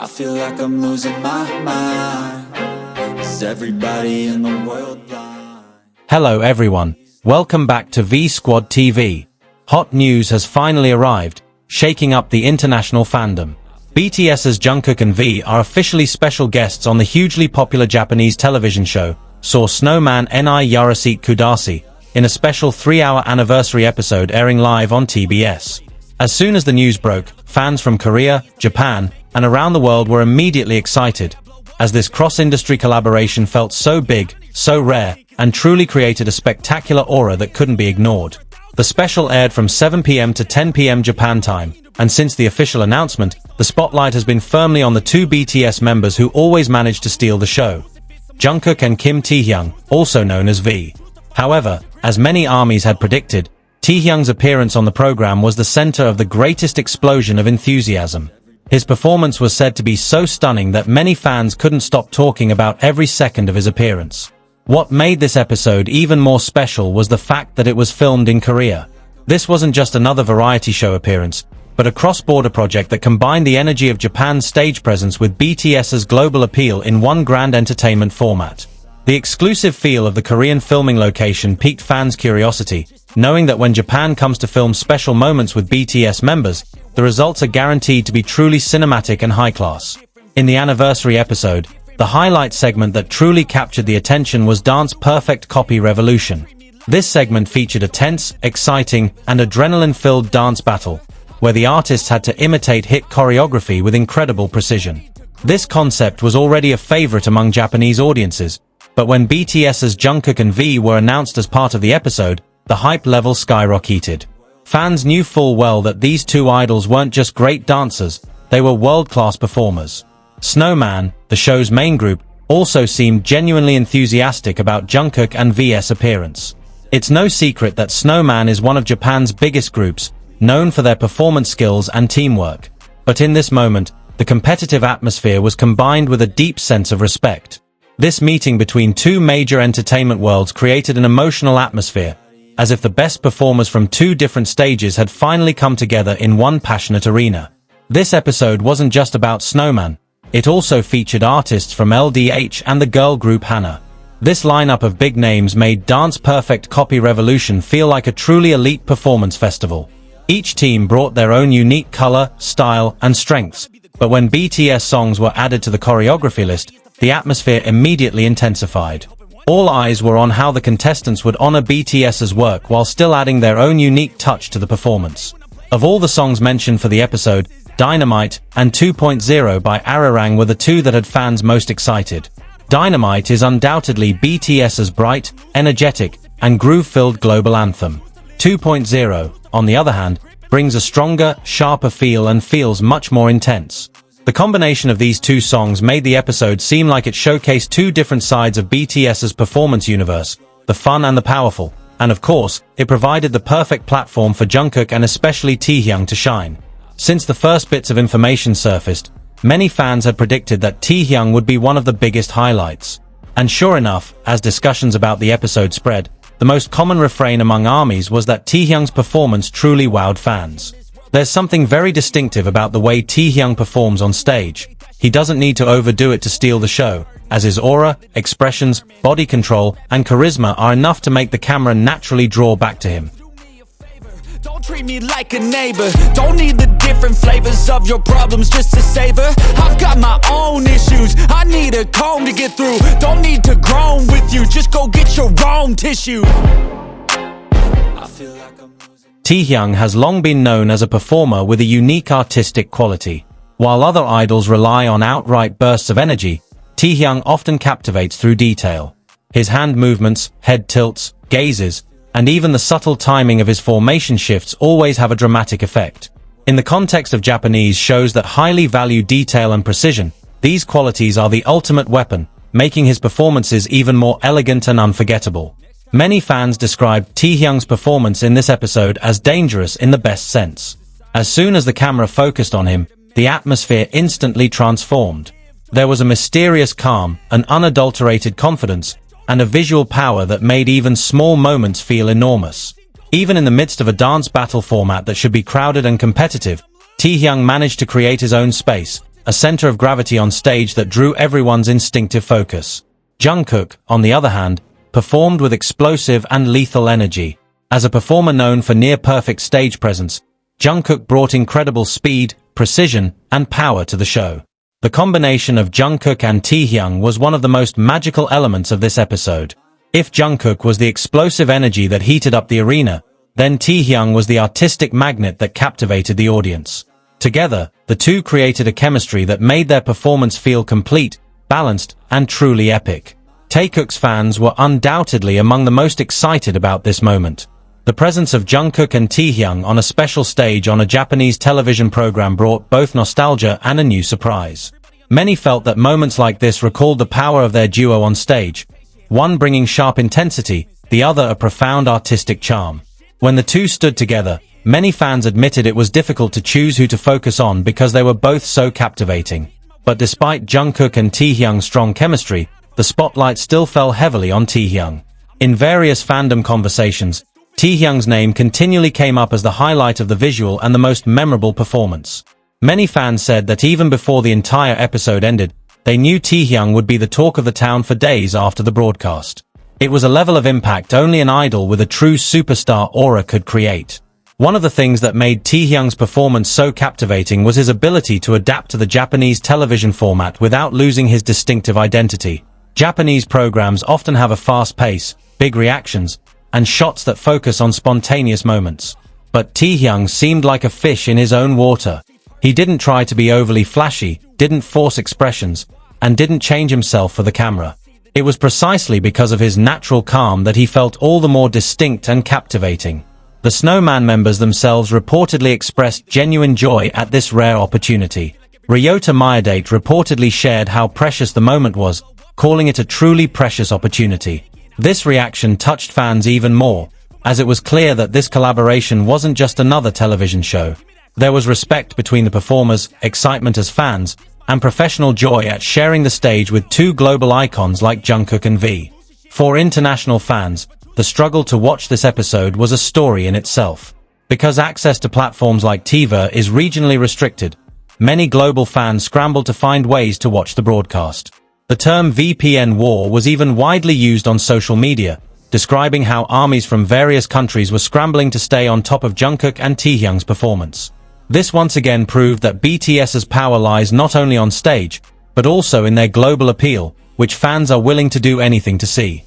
I feel like I'm losing my mind. Is everybody in the world blind? Hello everyone, welcome back to V Squad TV. Hot news has finally arrived, shaking up the international fandom. BTS's Jungkook and V are officially special guests on the hugely popular Japanese television show, Saw Snowman ni Yarasete Kudasai, in a special 3-hour anniversary episode airing live on TBS. As soon as the news broke, fans from Korea, Japan, and around the world were immediately excited, as this cross-industry collaboration felt so big, so rare, and truly created a spectacular aura that couldn't be ignored. The special aired from 7 p.m. to 10 p.m. Japan time, and since the official announcement, the spotlight has been firmly on the two BTS members who always managed to steal the show. Jungkook and Taehyung, also known as V. However, as many armies had predicted, Taehyung's appearance on the program was the center of the greatest explosion of enthusiasm. His performance was said to be so stunning that many fans couldn't stop talking about every second of his appearance. What made this episode even more special was the fact that it was filmed in Korea. This wasn't just another variety show appearance, but a cross-border project that combined the energy of Japan's stage presence with BTS's global appeal in one grand entertainment format. The exclusive feel of the Korean filming location piqued fans' curiosity, knowing that when Japan comes to film special moments with BTS members, the results are guaranteed to be truly cinematic and high-class. In the anniversary episode, the highlight segment that truly captured the attention was Dance Perfect Copy Revolution. This segment featured a tense, exciting, and adrenaline-filled dance battle, where the artists had to imitate hit choreography with incredible precision. This concept was already a favorite among Japanese audiences, but when BTS's Jungkook and V were announced as part of the episode, the hype level skyrocketed. Fans knew full well that these two idols weren't just great dancers, they were world-class performers. Snowman, the show's main group, also seemed genuinely enthusiastic about Jungkook and V's appearance. It's no secret that Snowman is one of Japan's biggest groups, known for their performance skills and teamwork. But in this moment, the competitive atmosphere was combined with a deep sense of respect. This meeting between two major entertainment worlds created an emotional atmosphere, as if the best performers from two different stages had finally come together in one passionate arena. This episode wasn't just about Snowman, it also featured artists from LDH and the girl group Hana. This lineup of big names made Dance Perfect Copy Revolution feel like a truly elite performance festival. Each team brought their own unique color, style, and strengths, but when BTS songs were added to the choreography list, the atmosphere immediately intensified. All eyes were on how the contestants would honor BTS's work while still adding their own unique touch to the performance. Of all the songs mentioned for the episode, Dynamite and 2.0 by Ararang were the two that had fans most excited. Dynamite is undoubtedly BTS's bright, energetic, and groove-filled global anthem. 2.0, on the other hand, brings a stronger, sharper feel and feels much more intense. The combination of these two songs made the episode seem like it showcased two different sides of BTS's performance universe, the fun and the powerful, and of course, it provided the perfect platform for Jungkook and especially Taehyung to shine. Since the first bits of information surfaced, many fans had predicted that Taehyung would be one of the biggest highlights. And sure enough, as discussions about the episode spread, the most common refrain among armies was that Taehyung's performance truly wowed fans. There's something very distinctive about the way Taehyung performs on stage. He doesn't need to overdo it to steal the show, as his aura, expressions, body control, and charisma are enough to make the camera naturally draw back to him. Don't treat me like a neighbor. Don't need the different flavors of your problems just to savor. I've got my own issues. I need a comb to get through. Don't need to groan with you. Just go get your own tissue. I feel like I'm Taehyung has long been known as a performer with a unique artistic quality. While other idols rely on outright bursts of energy, Taehyung often captivates through detail. His hand movements, head tilts, gazes, and even the subtle timing of his formation shifts always have a dramatic effect. In the context of Japanese shows that highly value detail and precision, these qualities are the ultimate weapon, making his performances even more elegant and unforgettable. Many fans described Taehyung's performance in this episode as dangerous in the best sense. As soon as the camera focused on him, the atmosphere instantly transformed. There was a mysterious calm, an unadulterated confidence, and a visual power that made even small moments feel enormous. Even in the midst of a dance battle format that should be crowded and competitive, Taehyung managed to create his own space, a center of gravity on stage that drew everyone's instinctive focus. Jungkook, on the other hand, performed with explosive and lethal energy. As a performer known for near-perfect stage presence, Jungkook brought incredible speed, precision, and power to the show. The combination of Jungkook and Taehyung was one of the most magical elements of this episode. If Jungkook was the explosive energy that heated up the arena, then Taehyung was the artistic magnet that captivated the audience. Together, the two created a chemistry that made their performance feel complete, balanced, and truly epic. Taehyung's fans were undoubtedly among the most excited about this moment. The presence of Jungkook and Taehyung on a special stage on a Japanese television program brought both nostalgia and a new surprise. Many felt that moments like this recalled the power of their duo on stage, one bringing sharp intensity, the other a profound artistic charm. When the two stood together, many fans admitted it was difficult to choose who to focus on because they were both so captivating. But despite Jungkook and Taehyung's strong chemistry, the spotlight still fell heavily on Taehyung. In various fandom conversations, Taehyung's name continually came up as the highlight of the visual and the most memorable performance. Many fans said that even before the entire episode ended, they knew Taehyung would be the talk of the town for days after the broadcast. It was a level of impact only an idol with a true superstar aura could create. One of the things that made Taehyung's performance so captivating was his ability to adapt to the Japanese television format without losing his distinctive identity. Japanese programs often have a fast pace, big reactions, and shots that focus on spontaneous moments. But Taehyung seemed like a fish in his own water. He didn't try to be overly flashy, didn't force expressions, and didn't change himself for the camera. It was precisely because of his natural calm that he felt all the more distinct and captivating. The Snowman members themselves reportedly expressed genuine joy at this rare opportunity. Ryota Mayadate reportedly shared how precious the moment was, calling it a truly precious opportunity. This reaction touched fans even more, as it was clear that this collaboration wasn't just another television show. There was respect between the performers, excitement as fans, and professional joy at sharing the stage with two global icons like Jungkook and V. For international fans, the struggle to watch this episode was a story in itself. Because access to platforms like TVer is regionally restricted, many global fans scrambled to find ways to watch the broadcast. The term VPN war was even widely used on social media, describing how armies from various countries were scrambling to stay on top of Jungkook and Taehyung's performance. This once again proved that BTS's power lies not only on stage, but also in their global appeal, which fans are willing to do anything to see.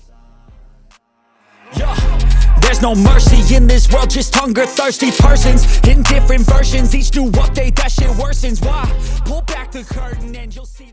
There's no mercy in this world, just hunger-thirsty persons in different versions. Each new update, that shit worsens. Why? Pull back the curtain and you'll see